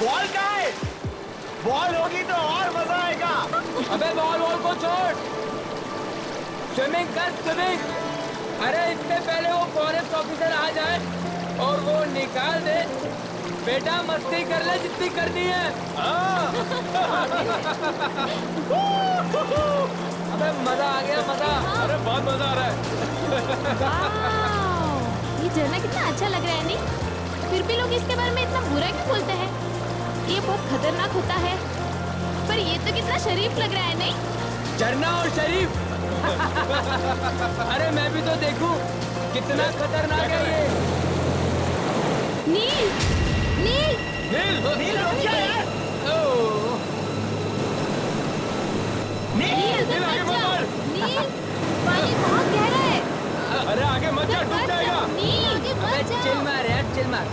Ball कहाँ है? Ball होगी तो और मजा आएगा। अबे बॉल को छोड़, स्विमिंग कर स्विमिंग। अरे इससे पहले वो फॉरेस्ट ऑफिसर आ जाए और वो निकाल दे। बेटा मस्ती कर ले जितनी करनी है। अबे मजा आ गया मजा। अरे बहुत मजा आ रहा है। ये झरना कितना अच्छा लग रहा है नहीं? फिर भी लोग इसके बारे में इतना बुरा क्यों बोलते हैं? ये बहुत खतरनाक होता है, पर ये तो कितना शरीफ लग रहा है नहीं? झरना और शरीफ। अरे मैं भी तो देखूं कितना खतरनाक है ये। नील, नील, नील रुक जा यार। नील, नील आगे मत बढ़। नील, पानी बहुत गहरा है। अरे आगे मत जा, डूब जाएगा। नील, आगे मत जा। चिल मार यार, चिल मार।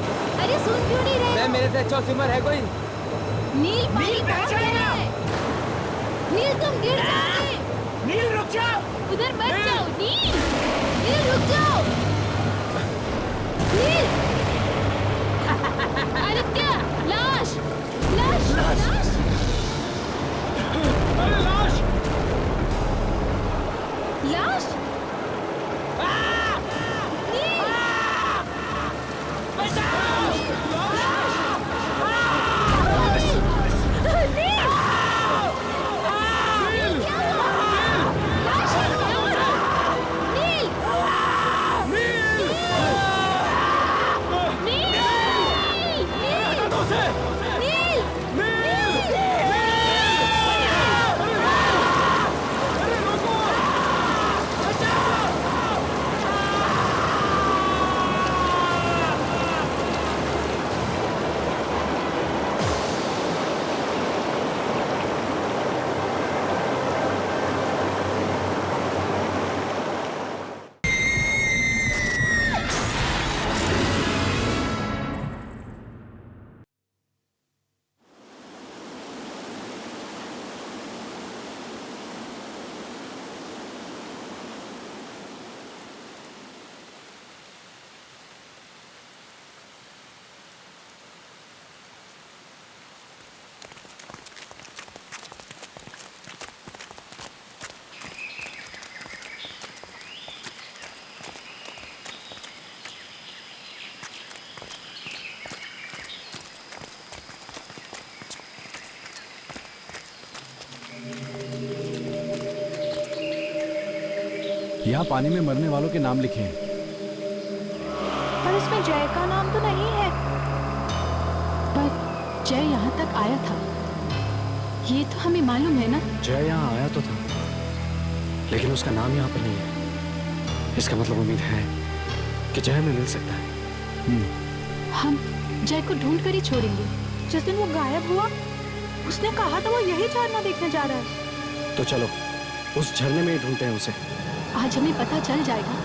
अरे सुन क्यों नहीं रहे? मैं मेरे से अच्छा स्विमर है कोई? नील, पानी बहुत गहरा है। नील तुम गिर जाओगे। नील रुक जा। उधर मत जाओ। नील, नील रुक जाओ। नील, आदित्य, लाश, लाश, लाश। अरे लाश। लाश? नील! बचाओ। नील! क्या हुआ? लाश है, क्या हुआ? नील! नील! नील! नील! उसे। नील! यहाँ पानी में मरने वालों के नाम लिखे हैं। पर इसमें जय का नाम तो नहीं है। पर जय यहाँ तक आया था, ये तो हमें मालूम है ना। जय यहाँ आया तो था, लेकिन उसका नाम यहाँ पर नहीं है। इसका मतलब उम्मीद है कि जय हमें मिल सकता है। हम जय को ढूंढ कर ही छोड़ेंगे। जिस दिन वो गायब हुआ, उसने कहा था वो यही झरना देखने जा रहा है। तो चलो उस झरने में ही ढूंढते हैं उसे। आज हमें पता चल जाएगा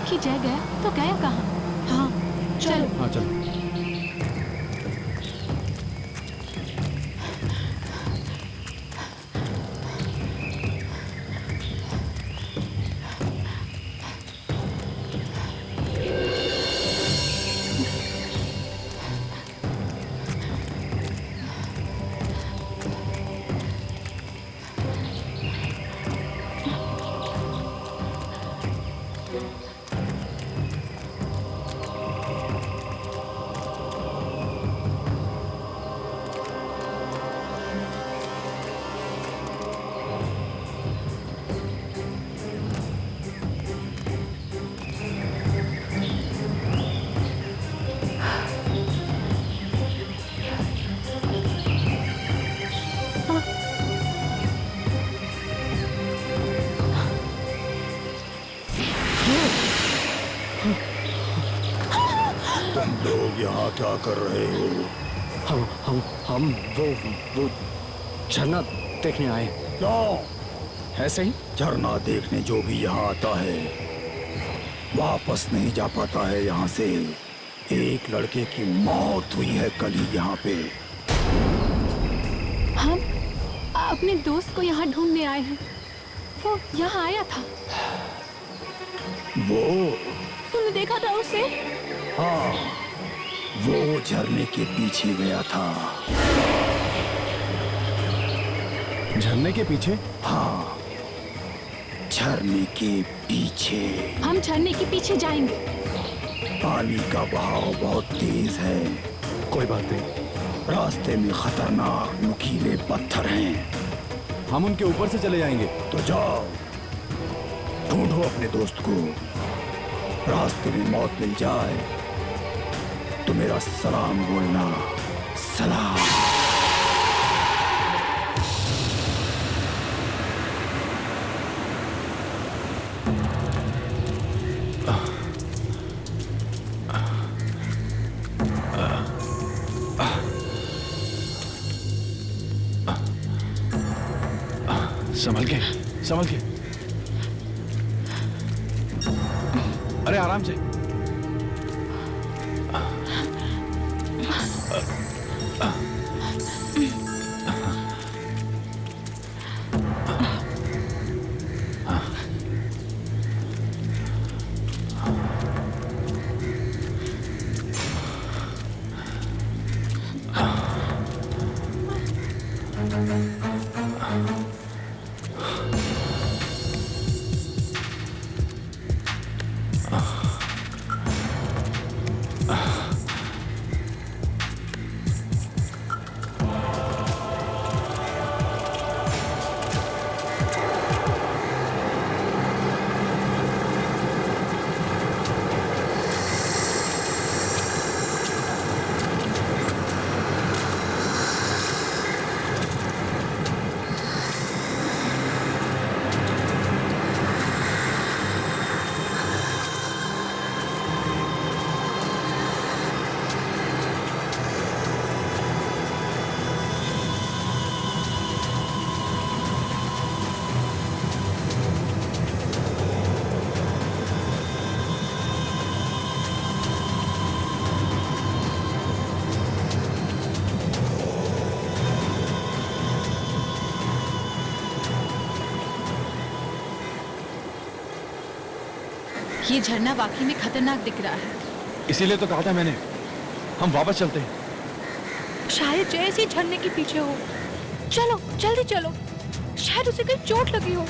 कि जय गया तो गया कहाँ। हाँ चलो। हाँ चलो। लोग यहाँ क्या कर रहे हो? हम वो झरना देखने आए। क्यों? ऐसे ही। झरना देखने जो भी यहाँ आता है वापस नहीं जा पाता है यहाँ से। एक लड़के की मौत हुई है कल ही यहाँ पे। हम अपने दोस्त को यहाँ ढूंढने आए हैं। वो यहाँ आया था। वो? तुमने देखा था उसे? हाँ, वो झरने के पीछे गया था। झरने के पीछे? हाँ, झरने के पीछे। हम झरने के पीछे जाएंगे। पानी का बहाव बहुत तेज है। कोई बात नहीं, रास्ते में खतरनाक नुकीले पत्थर हैं। हम उनके ऊपर से चले जाएंगे। तो जाओ, ढूंढो अपने दोस्त को। रास्ते में मौत मिल जाए तो मेरा सलाम बोलना। सलाम। संभल के, संभल के। अरे आराम से। ये झरना वाकई में खतरनाक दिख रहा है। इसीलिए तो कहा था मैंने, हम वापस चलते हैं। शायद जैसे झरने के पीछे हो। चलो जल्दी चलो, शायद उसे कहीं चोट लगी हो।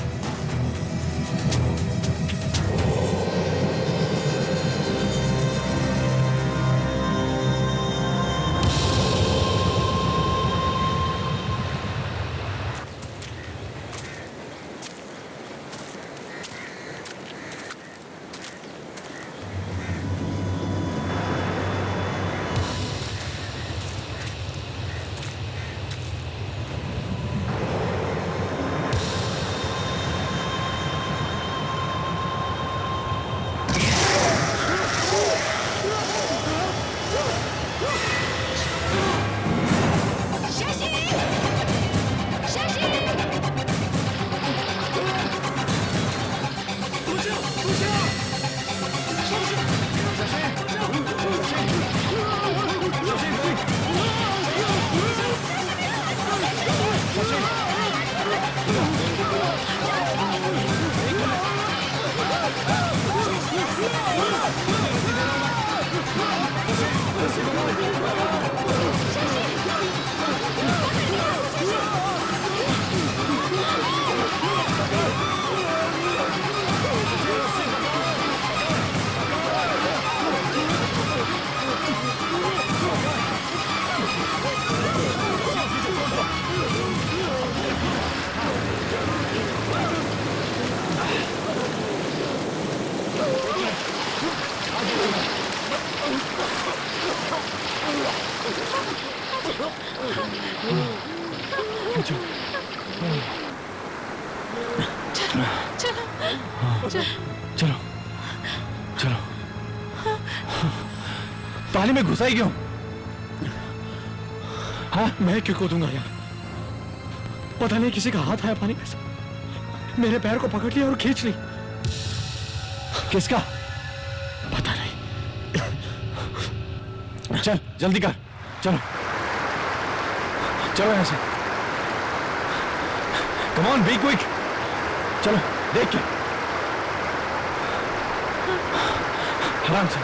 चलो चलो। पानी में घुसा ही क्यों? हाँ, मैं क्यों कूदूंगा यार? पता नहीं किसी का हाथ आया पानी में से, मेरे पैर को पकड़ लिया और खींच ली। किसका? पता नहीं। चल जल्दी कर, चलो चलो यहाँ से। Come on, be quick. चलो देख के, आराम से।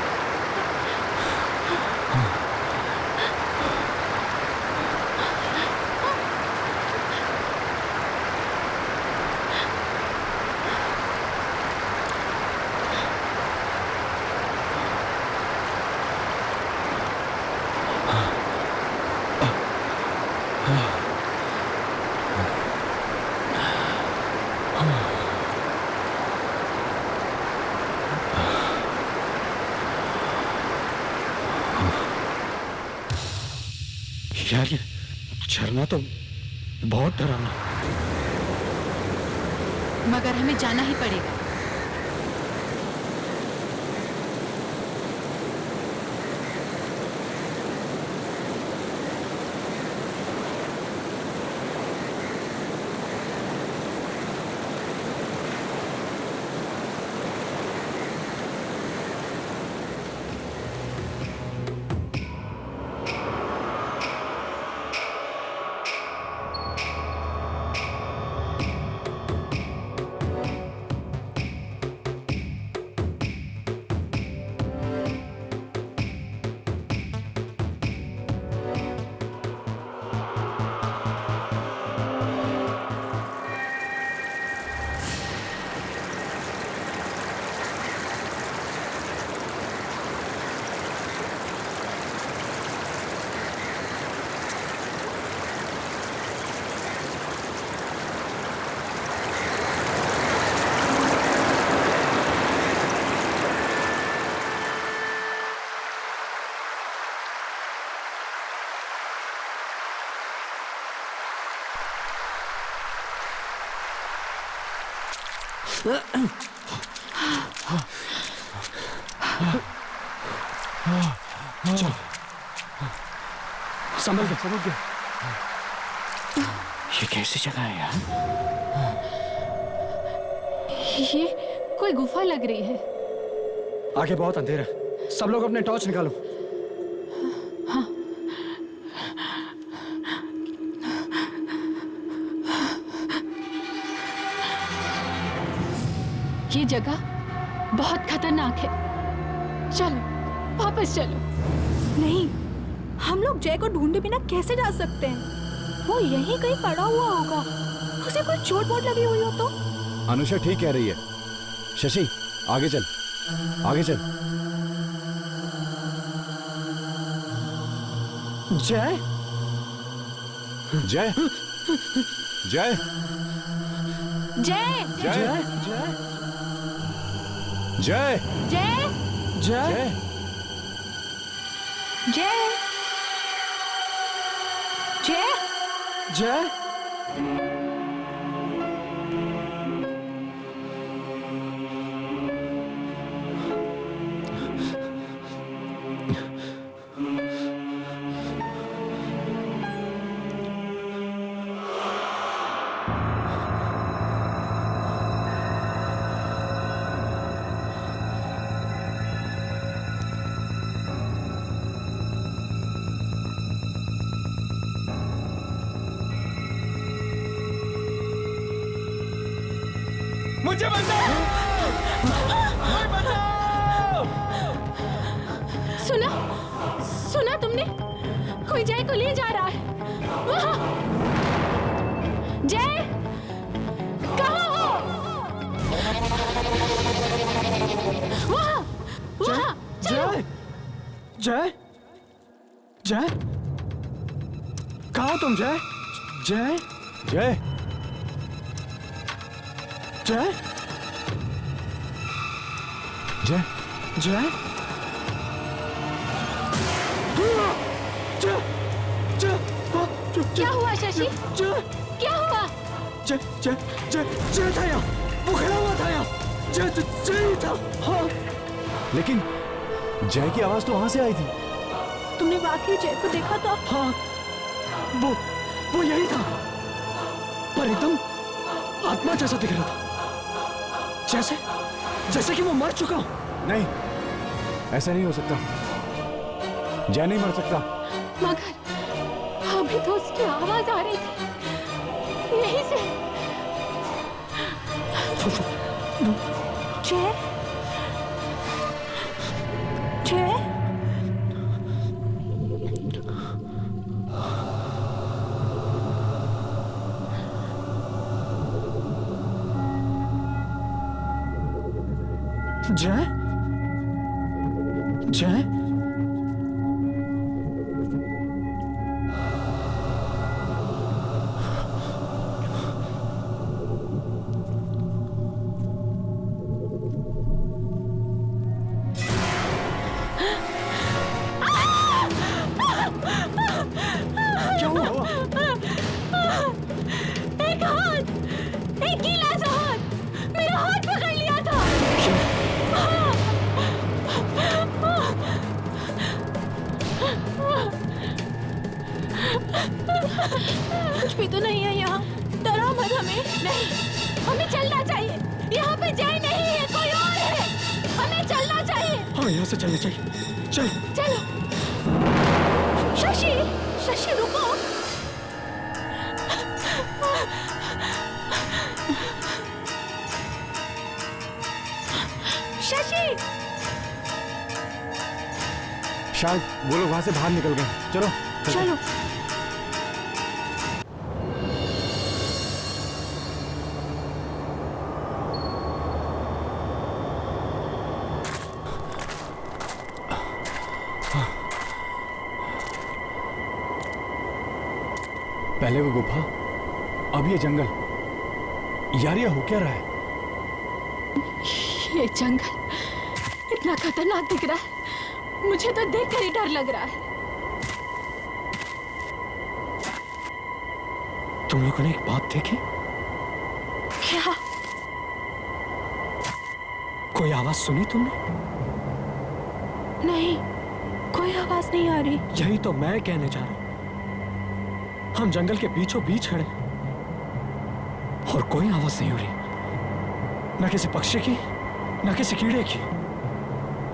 यार ये झरना तो बहुत डरावना। मगर हमें जाना ही पड़ेगा। चल संभल के। ये कैसी जगह है यार? ये कोई गुफा लग रही है। आगे बहुत अंधेरा है, सब लोग अपने टॉर्च निकालो। ये जगह बहुत खतरनाक है। चलो वापस चलो। नहीं, हम लोग जय को ढूंढे बिना कैसे जा सकते हैं? वो यहीं कहीं पड़ा हुआ होगा। उसे कोई चोट वोट लगी हुई हो तो? अनुषा ठीक कह रही है। शशि आगे चल, आगे चल। जय जय जय जय जय जय जय जय जय जय जय मुझे बचाओ! मुझे बचाओ! सुना सुना तुमने? कोई जय को ले जा रहा है। वहाँ जय कहाँ हो? वहाँ वहाँ जय जय जय कहाँ हो तुम? जय जय जय जय जय जय क्या हुआ शशि? जय क्या हुआ? जय जय जय जय था यहाँ, वो खड़ा हुआ था यहाँ। जय जय ही था। हाँ लेकिन जय की आवाज तो वहां से आई थी। तुमने वाकई जय को देखा था? हाँ वो यही था, पर एकदम आत्मा जैसा दिख रहा था, जैसे जैसे कि वो मर चुका हो। नहीं, ऐसा नहीं हो सकता। जय नहीं मर सकता। मगर अभी तो उसकी आवाज आ रही थी यहीं से। जय जय जय जय कुछ भी तो नहीं है यहाँ। डरा मत हमें। नहीं, हमें चलना चाहिए। यहाँ पे जय नहीं है, कोई और है। हमें चलना चाहिए। हमें यहाँ से चलना चाहिए। चल। चलो। शशि, शशि रुको। शशि, शायद वो लोग वहां से बाहर निकल गए। चलो चलो। पहले वो गुफा, अब ये जंगल। यार ये हो क्या रहा है? ये जंगल इतना खतरनाक दिख रहा है, मुझे तो देखकर ही डर लग रहा है। तुम लोगों ने एक बात देखी? क्या? कोई आवाज सुनी तुमने? नहीं, कोई आवाज नहीं आ रही। यही तो मैं कहने जा रहा हूं। हम जंगल के बीचों बीच खड़े और कोई आवाज नहीं हो रही, न किसी पक्षी की, न किसी कीड़े की।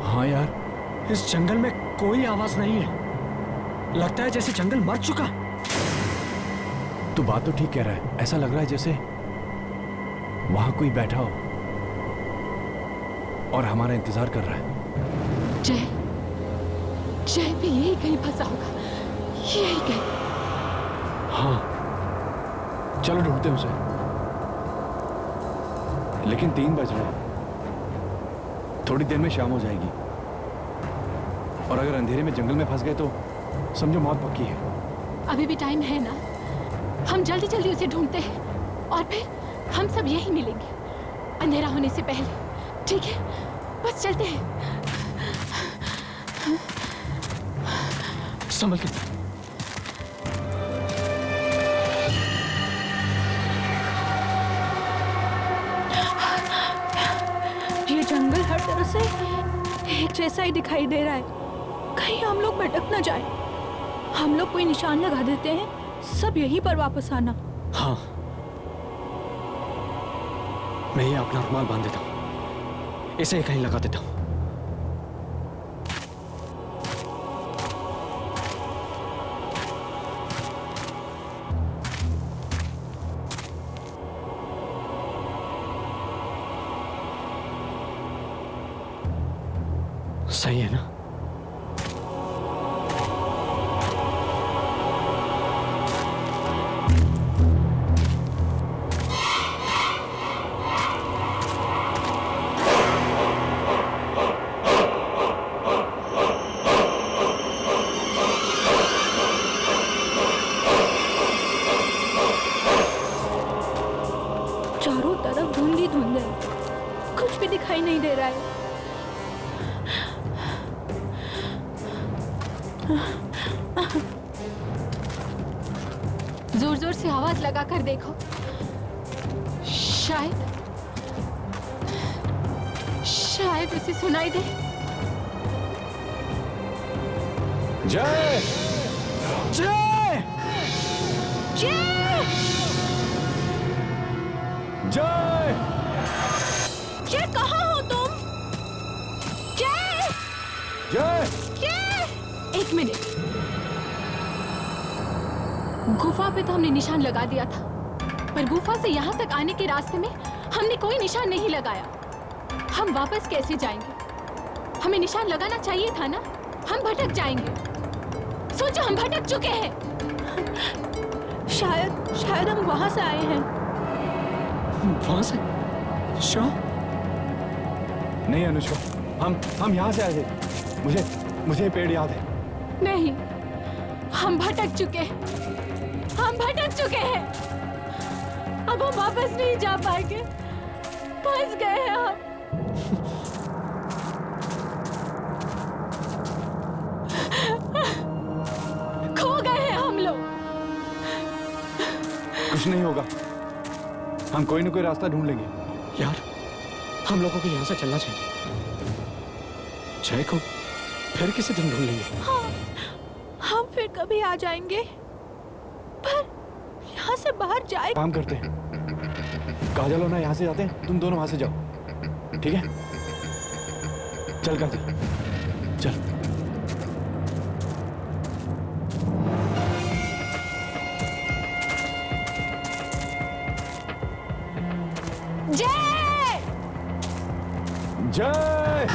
हाँ यार, इस जंगल में कोई आवाज नहीं है। लगता है जैसे जंगल मर चुका। तू बात तो ठीक कह रहा है। ऐसा लग रहा है जैसे वहां कोई बैठा हो और हमारा इंतजार कर रहा है। जय, जय भी यही कहीं फंसा होगा, यही कहीं। हाँ, चलो ढूंढते हैं उसे। लेकिन 3 बज रहे हैं, थोड़ी देर में शाम हो जाएगी और अगर अंधेरे में जंगल में फंस गए तो समझो मौत पक्की है। अभी भी टाइम है ना, हम जल्दी जल्दी उसे ढूंढते हैं और फिर हम सब यही मिलेंगे अंधेरा होने से पहले। ठीक है, बस चलते हैं। संभल के। ये जंगल हर तरह से एक जैसा ही दिखाई दे रहा है। कहीं हम लोग भटक न जाए। हम लोग कोई निशान लगा देते हैं, सब यहीं पर वापस आना। हाँ, मैं ये अपना रुमाल बांध देता हूं, इसे कहीं लगा देता हूं। सही है ना? चारों तरफ धुंध ही धुंध है, कुछ भी दिखाई नहीं दे रहा है। जोर जोर से आवाज लगाकर देखो, शायद उसे सुनाई दे। जय, जय! जय! जय! जय, कहाँ हो तुम? जय! जय! जय! एक मिनट, गुफा पे तो हमने निशान लगा दिया था, पर गुफा से यहाँ तक आने के रास्ते में हमने कोई निशान नहीं लगाया। हम वापस कैसे जाएंगे? हमें निशान लगाना चाहिए था ना, हम भटक जाएंगे। सोचो, हम भटक चुके हैं। शायद हम वहां से आए हैं। वहां से? श्योर? नहीं अनुष्का, हम यहाँ से आए थे। मुझे ये पेड़ याद है। नहीं, हम भटक चुके हैं, हम भटक चुके हैं। अब हम वापस नहीं जा पाएंगे, फंस गए हैं हम। खो गए हैं हम लोग। कुछ नहीं होगा, हम कोई ना कोई रास्ता ढूंढ लेंगे। यार, हम लोगों को यहाँ से चलना चाहिए। जय को फिर किसी दिन ढूंढ लेंगे। हाँ, हम फिर कभी आ जाएंगे। पर यहाँ से बाहर जाए। काम करते हैं, काजल और मैं यहाँ से जाते हैं, तुम दोनों वहां से जाओ, ठीक है? चल काजल, चल। जय जय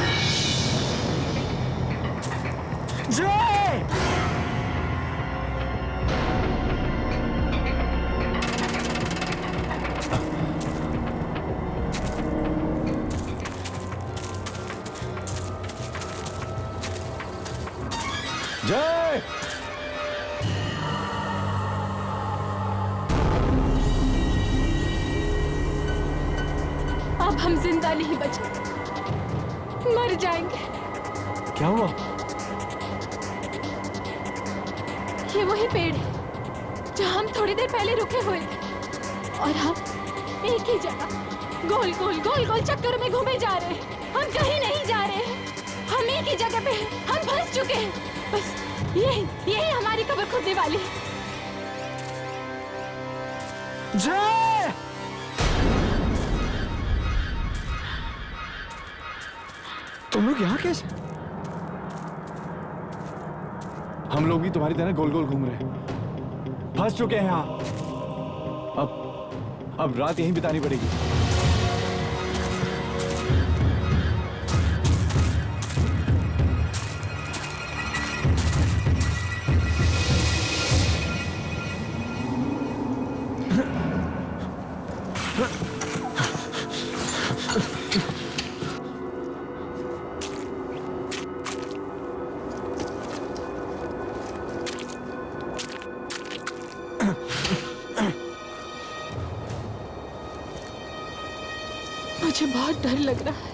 जय जय। अब हम जिंदा नहीं बचे, मर जाएंगे। क्या हुआ? ये वही पेड़ है जहाँ हम थोड़ी देर पहले रुके हुए थे और हम एक ही जगह गोल गोल गोल गोल चक्कर में घूमे जा रहे हैं। हम कहीं नहीं जा रहे हैं, हम एक ही जगह पे हैं, हम फंस चुके हैं। बस यही हमारी कब्र खोदने वाली है। जय तुम लोग यहाँ कैसे? हम लोग भी तुम्हारी तरह गोल गोल घूम रहे हैं, फंस चुके हैं यहाँ। अब रात यहीं बितानी पड़ेगी। मुझे बहुत डर लग रहा है।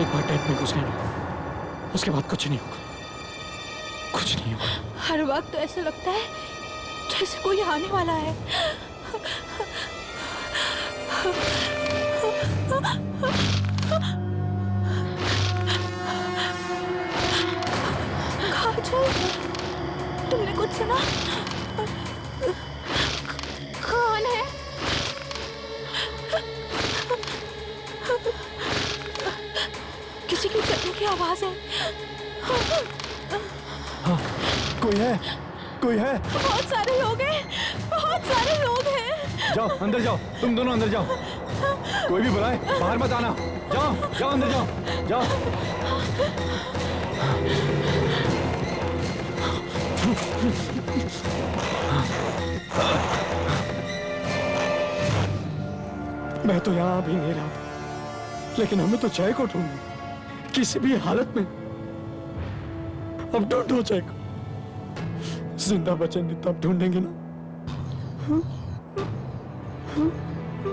एक बार टेंट में घुस गए ना, उसके बाद कुछ नहीं होगा, कुछ नहीं होगा। हर वक्त तो ऐसा लगता है जैसे कोई आने वाला है। काजल, तुमने कुछ सुना? कौन है? किसी की चलने की आवाज है। हाँ, कोई है, कोई है। बहुत सारे लोग हैं, बहुत सारे लोग हैं। जाओ अंदर जाओ, तुम दोनों अंदर जाओ। कोई भी बुलाए बाहर मत आना। जाओ जाओ अंदर जाओ, जाओ। मैं तो यहाँ भी नहीं रहा था, लेकिन हमें तो जय को ढूंढना किसी भी हालत में। अब ढूंढो जय को, जिंदा बचेंगे तब ढूंढेंगे ना।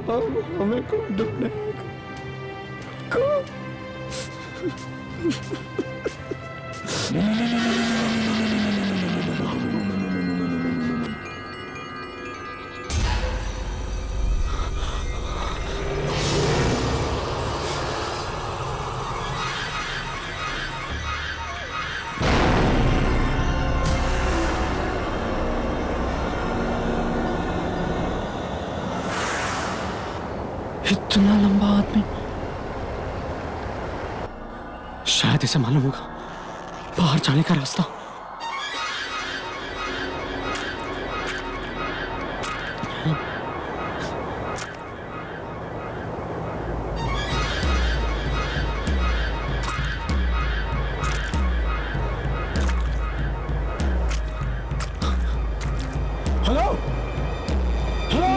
अब हमें को ढूंढेगा को। इतना लंबा आदमी, शायद इसे मालूम होगा बाहर जाने का रास्ता। हेलो हेलो,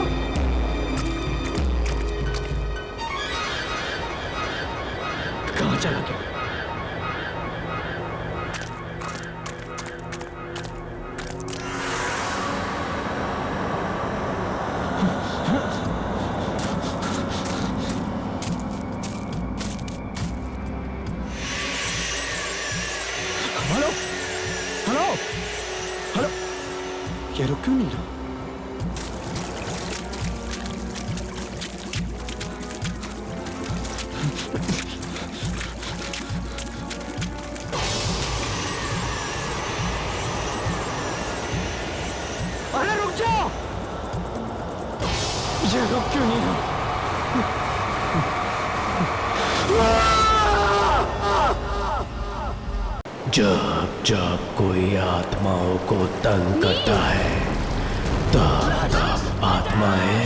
कहाँ चला गया? हेलो हेलो हेलो, ये रुक क्यों नहीं रहा? रुक क्यों नहीं रहा? जब जब कोई आत्माओं को तंग करता है तब तब आत्माएं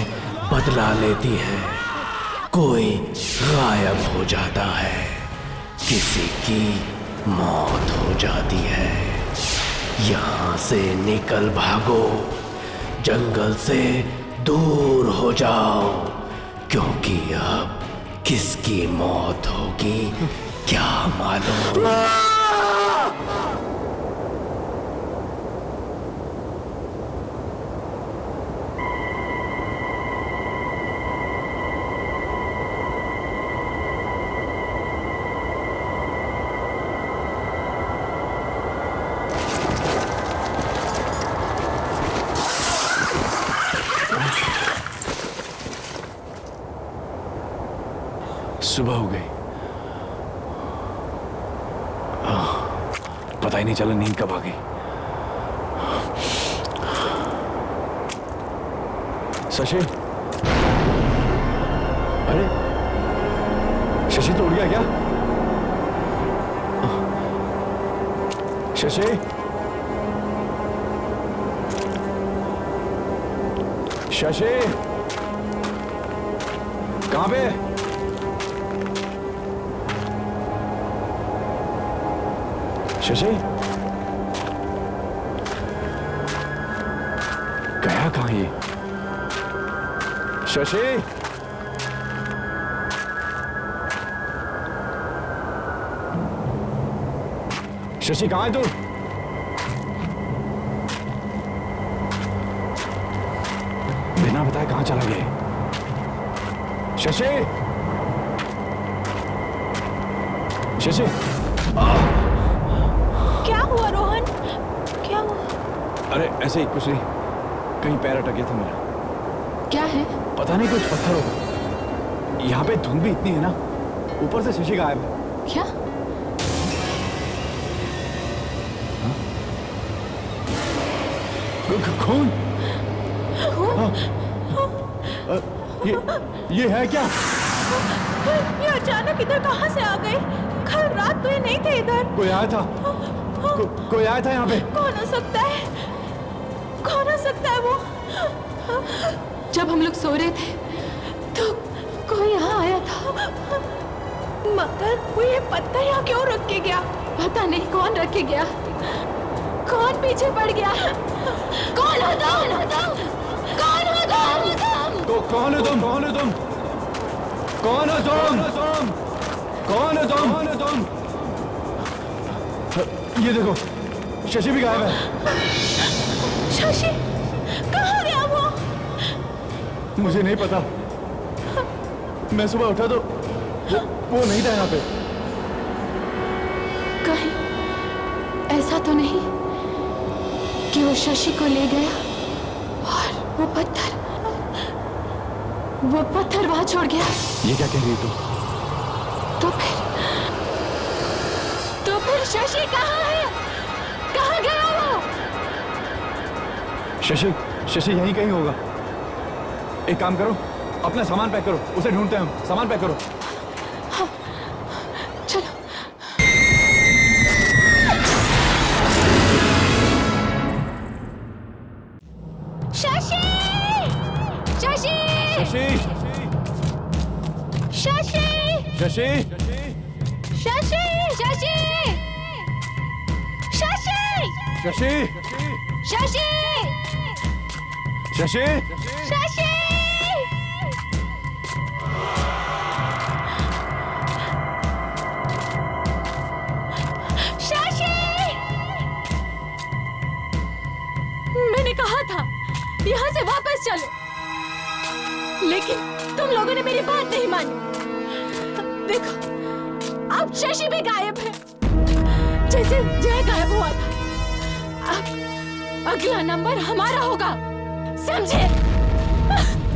बदला लेती हैं। कोई गायब हो जाता है, किसी की मौत हो जाती है। यहाँ से निकल भागो, जंगल से दूर हो जाओ, क्योंकि अब किसकी मौत होगी क्या मालूम। सुबह हो गई, पता ही नहीं चला नींद कब आ गई। शशि, अरे शशि तो उड़ गया क्या? शशि, शशि कहां पे? शशि गया कहां ये? शशि, शशि कहां है तू? बिना बताए कहां चला गया? शशि, शशि, क्या हुआ रोहन? क्या हुआ? अरे ऐसे ही कुछ नहीं, कहीं पैर अटक गया था मेरा। क्या है? पता नहीं, कुछ पत्थर होगा। यहाँ पे धुंध भी इतनी है ना, ऊपर से शशि गायब है। क्या? खून? खून? ये है क्या? ये अचानक इधर कहाँ से आ गए? कल रात तो ये नहीं थे इधर। कोई आया था? कोई आया था यहाँ पे? कौन हो सकता है? कौन हो सकता है वो? जब हम लोग सो रहे थे तो कोई यहाँ आया था, मगर वो ये पत्थर यहाँ क्यों रख के गया? पता नहीं कौन रख के गया, कौन पीछे पड़ गया। कौन हो तुम? कौन हो तुम? कौन हो तुम? कौन हो तुम? कौन हो तुम? कौन हो तुम? कौन हो तुम? ये देखो, शशि भी गायब है। शशि कहाँ गया वो? मुझे नहीं पता, मैं सुबह उठा तो वो नहीं था यहाँ पे। कहीं ऐसा तो नहीं कि वो शशि को ले गया और वो पत्थर वहां छोड़ गया? ये क्या कह रही है तू? तो फिर शशि कहाँ है? कहाँ गया वो? शशि यहीं कहीं होगा। एक काम करो, अपना सामान पैक करो, उसे ढूंढते हैं हम। सामान पैक करो। हाँ, चलो। शशि! शशि! शशि! शशि! शशि! शशि! शशि! शशि! शशि! शशि! शशि! शशि! शशि! मैंने कहा था यहाँ से वापस चलो, लेकिन तुम लोगों ने मेरी बात नहीं मानी। देखो, अब शशि भी गायब है, जैसे जय गायब हुआ था। अब अगला नंबर हमारा होगा, समझे?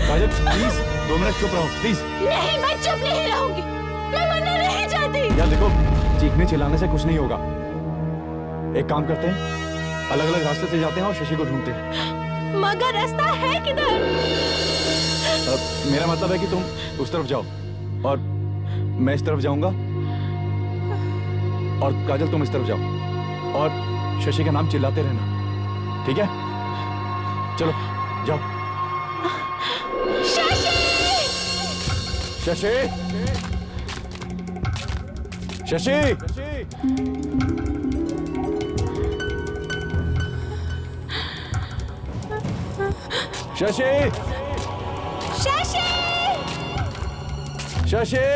काजल प्लीज 2 मिनट चुप रहो प्लीज। नहीं, मैं चुप नहीं रहूंगी, मैं मरना नहीं चाहती। यार देखो, चीखने चिल्लाने से कुछ नहीं होगा। एक काम करते हैं, अलग अलग रास्ते से जाते हैं और शशि को ढूंढते हैं। मगर रास्ता है किधर? मेरा मतलब है कि तुम उस तरफ जाओ और मैं इस तरफ जाऊंगा और काजल तुम इस तरफ जाओ और शशि का नाम चिल्लाते रहना, ठीक है? चलो जाओ। शशि! शशि! शशि! शशि! शशि! शशि!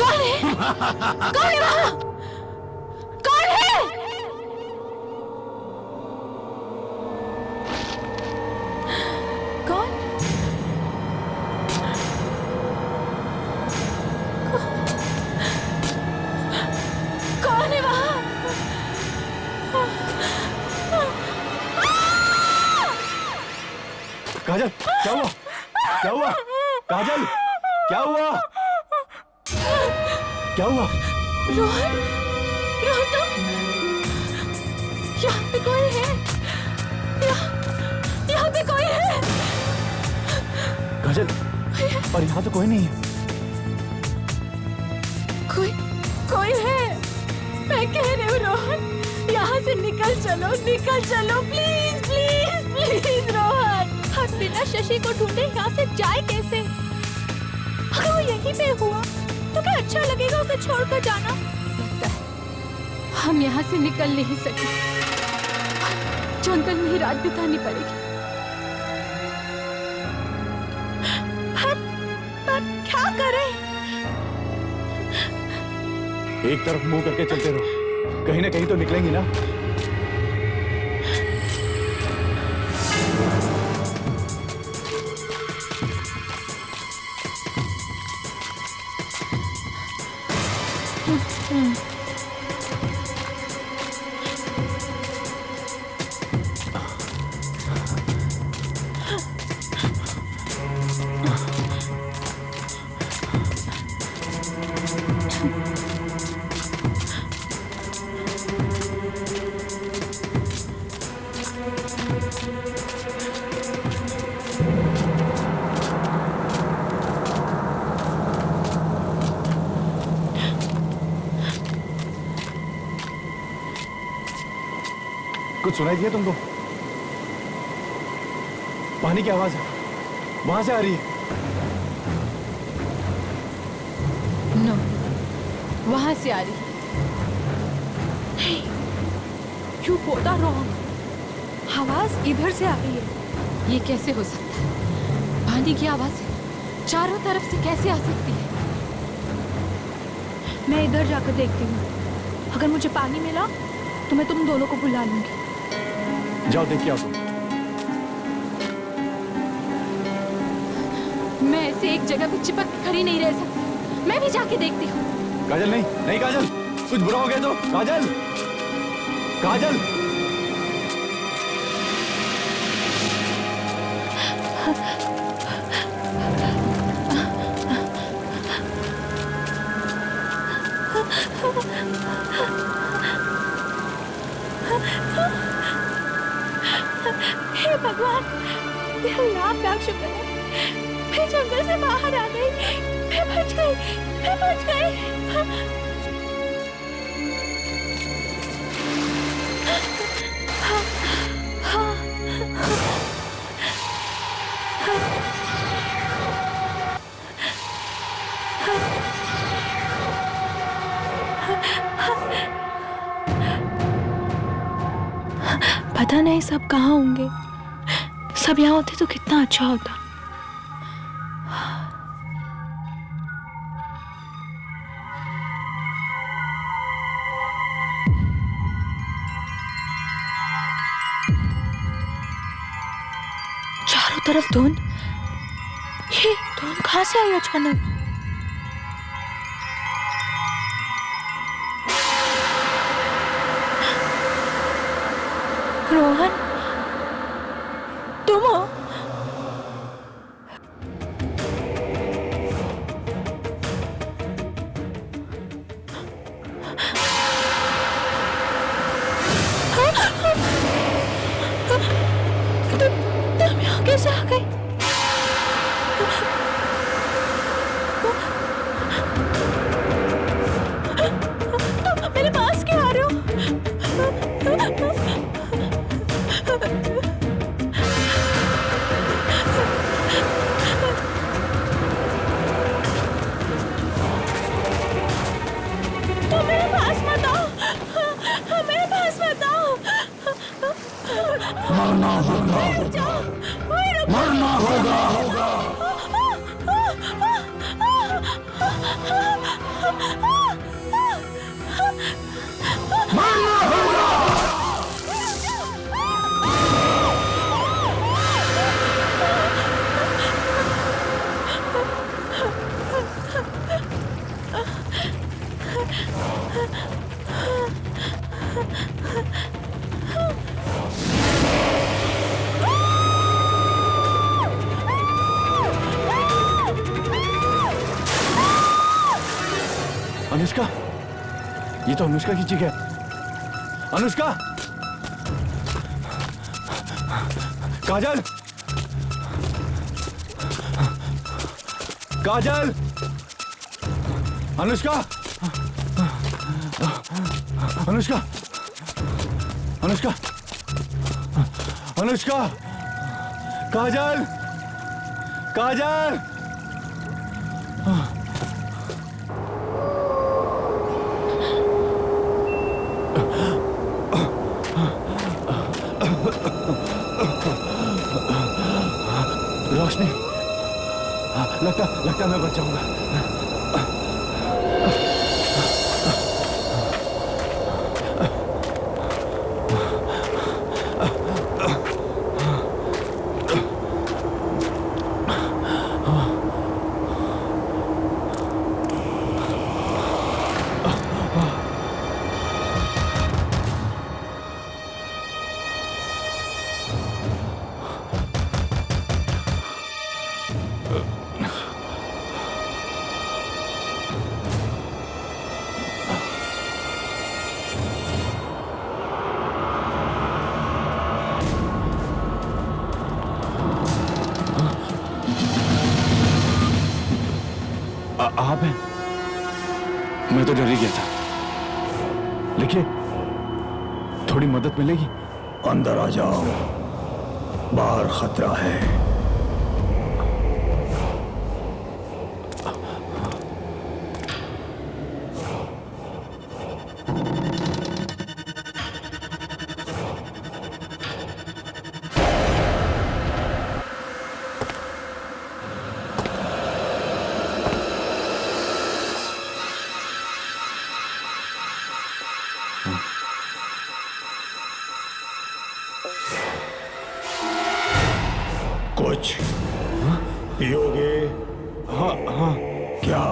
कौन है? कौन है वहाँ? कौन है? कौन? कौन है वहाँ? काजल, क्या हुआ? क्या हुआ? काजल, क्या हुआ? क्या हुआ? रोहन, रोहन तुम यहाँ पे कोई है? यहाँ पे कोई है? काजल, और यहाँ तो कोई नहीं है। कोई है? मैं कह रही हूँ रोहन, यहाँ से निकल चलो प्लीज प्लीज प्लीज रोहन। हम बिना शशि को ढूंढे यहाँ से जाए कैसे? अगर वो यहीं पे हुआ तो क्या अच्छा लगेगा उसे छोड़कर जाना? लगता है हम यहाँ से निकल नहीं सके, जंगल में ही रात बितानी पड़ेगी। पर क्या करें? एक तरफ मुंह करके चलते रहो, कहीं ना कहीं तो निकलेंगी ना। कुछ सुनाई दिया तुमको? पानी की आवाज है, वहां से आ रही है। नो, वहां से आ रही है। You both are wrong. आवाज इधर से आ रही है। ये कैसे हो सकता है? पानी की आवाज चारों तरफ से कैसे आ सकती है? मैं इधर जाकर देखती हूँ। अगर मुझे पानी मिला तो मैं तुम दोनों को बुला लूंगी। जाओ देख के आओ तुम। मैं ऐसे एक जगह पे चिपक के खड़ी नहीं रह सकती। मैं भी जाके देखती हूँ। काजल नहीं, नहीं काजल, कुछ बुरा हो गया तो। काजल, काजल। हे भगवान, तेरा लाख लाख शुक्र है। मैं जंगल से बाहर आ गई। मैं बच गई। पता नहीं सब कहाँ होंगे। सब यहाँ होते तो कितना अच्छा होता। चारों तरफ धुंध। ये तुम कहाँ से आई अचानक? रोहन, तुम हो? तुम यहाँ कैसे आ गई? तुम मेरे पास क्यों आ रहे हो? तुम मेरे पास मत आओ, मेरे पास मत आओ। मरना होगा, मरना होगा। मरना होगा। अनुष्का, ये तो अनुष्का की चीख है। अनुष्का, काजल, काजल, अनुष्का, अनुष्का, अनुष्का, अनुष्का, काजल, काजल। रोशनी, लगता मैं बच जाऊंगा। आप हैं? मैं तो डर ही गया था। लिखिए, थोड़ी मदद मिलेगी? अंदर आ जाओ, बाहर खतरा है। कुछ पियोगे? हाँ। क्या?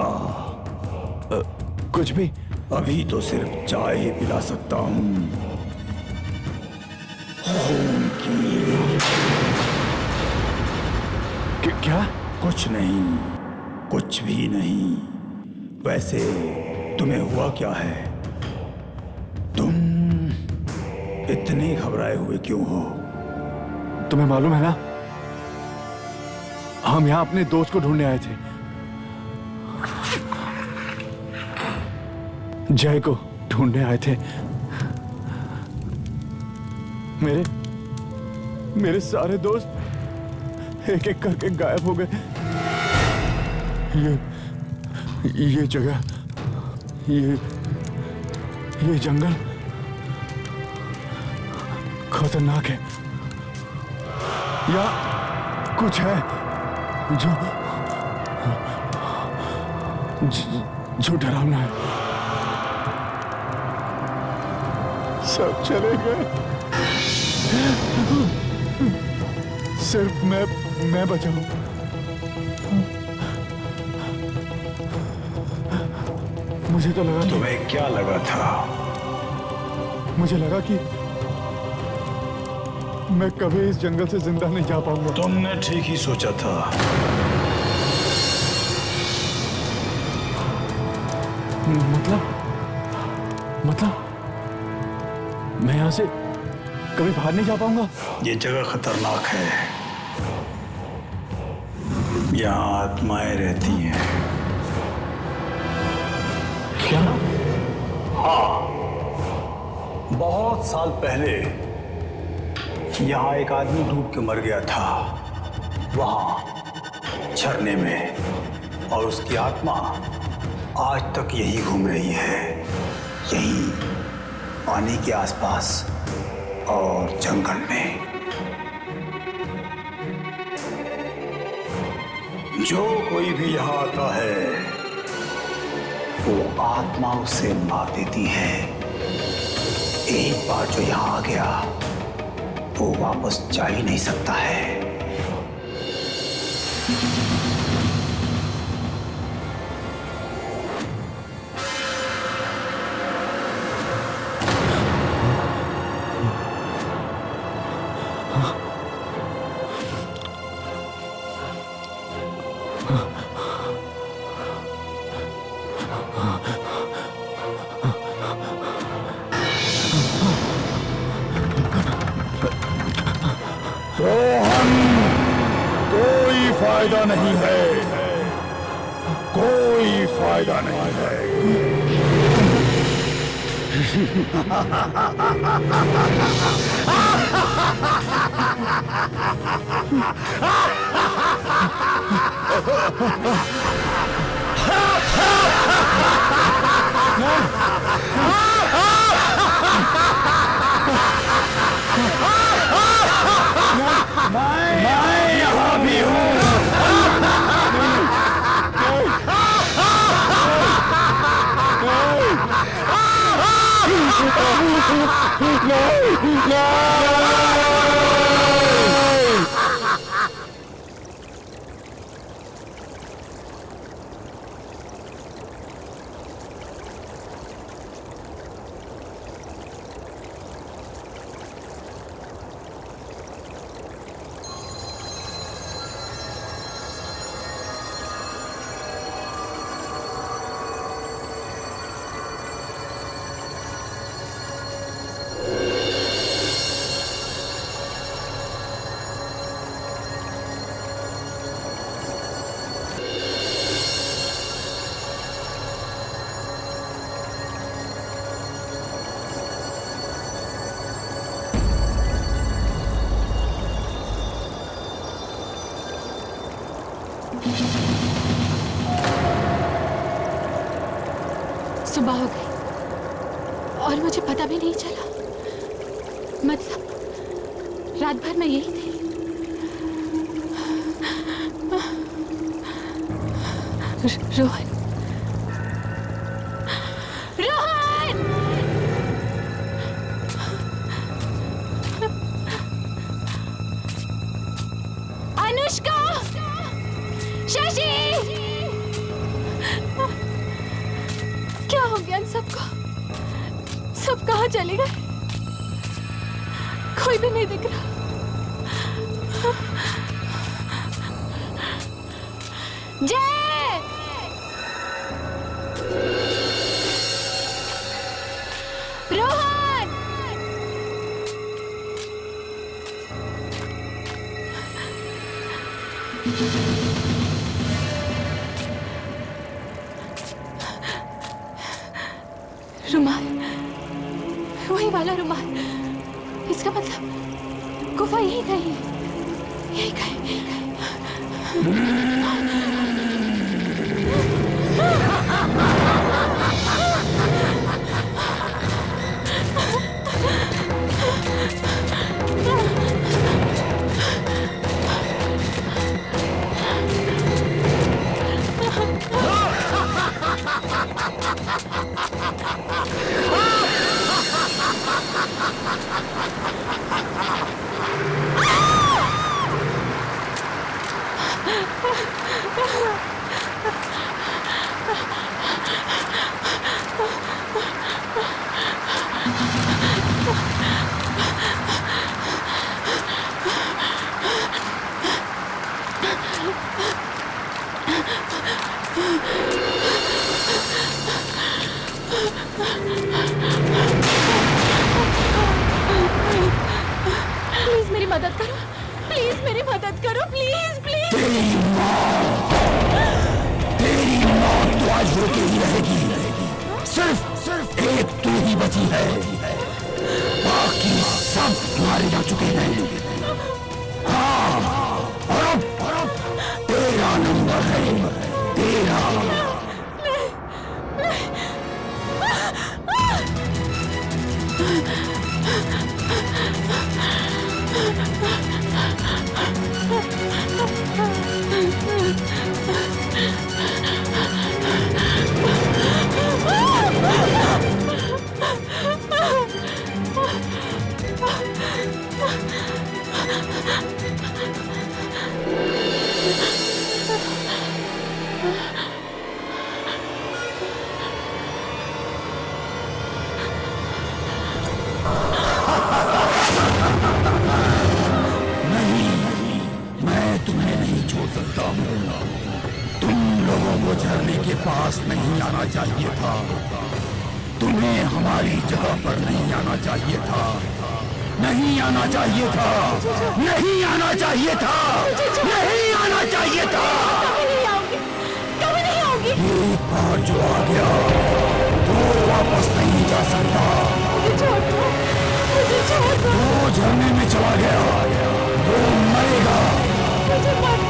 कुछ भी? अभी तो सिर्फ चाय ही पिला सकता हूँ। खून की। क्या? कुछ नहीं, कुछ भी नहीं। वैसे तुम्हें हुआ क्या है? तुम इतने घबराए हुए क्यों हो? तुम्हें मालूम है ना, हम यहाँ अपने दोस्त को ढूंढने आए थे, जय को ढूंढने आए थे। मेरे सारे दोस्त एक एक करके गायब हो गए। ये जगह, ये जंगल खतरनाक है। या कुछ है जो डरावना है। सब चले गए, सिर्फ मैं बचा हूं। मुझे तो लगा तुम्हें क्या लगा था? मुझे लगा कि मैं कभी इस जंगल से जिंदा नहीं जा पाऊंगा। तुमने ठीक ही सोचा था। मतलब मैं यहाँ से कभी बाहर नहीं जा पाऊंगा? ये जगह खतरनाक है। यहाँ आत्माएं रहती हैं। क्या? हाँ, बहुत साल पहले यहाँ एक आदमी डूब के मर गया था, वहां झरने में, और उसकी आत्मा आज तक यही घूम रही है, यहीं पानी के आसपास और जंगल में। जो कोई भी यहाँ आता है वो आत्मा उसे मार देती है। एक बार जो यहाँ आ गया वो वापस जा ही नहीं सकता है। रोहन, कोई फायदा नहीं है, कोई फायदा नहीं है। मैं यहाँ भी हूँ। सुबह हो गई और मुझे पता भी नहीं चला। मतलब रात भर मैं यही थी। रोहन, रोहन! अनुष्का, शशि, क्या हो गया इन सबको? सब कहाँ चले गए? कोई भी नहीं दिख रहा। जय! रोहन! रुमाल, वही वाला रुमाल। इसका मतलब गुफा यही कहीं है, यही कहीं, यही कहीं। प्लीज मेरी मदद करो, प्लीज मेरी मदद करो, प्लीज प्लीज। तेरी मौत तो आज होके ही रहेगी। सिर्फ एक तू ही बची है, बाकी सब मारे जा चुके हैं। हाँ, और अब तेरा नंबर है, तेरा। झरने के पास नहीं आना चाहिए था, तुम्हें हमारी जगह पर नहीं आना चाहिए था, नहीं आना चाहिए था, नहीं आना चाहिए था, नहीं आना चाहिए था। कभी नहीं आओगी। एक बार जो आ गया वो वापस नहीं जा सकता। मुझे छोड़ दो। वो झरने में चला गया, वो मरेगा। मुझे मत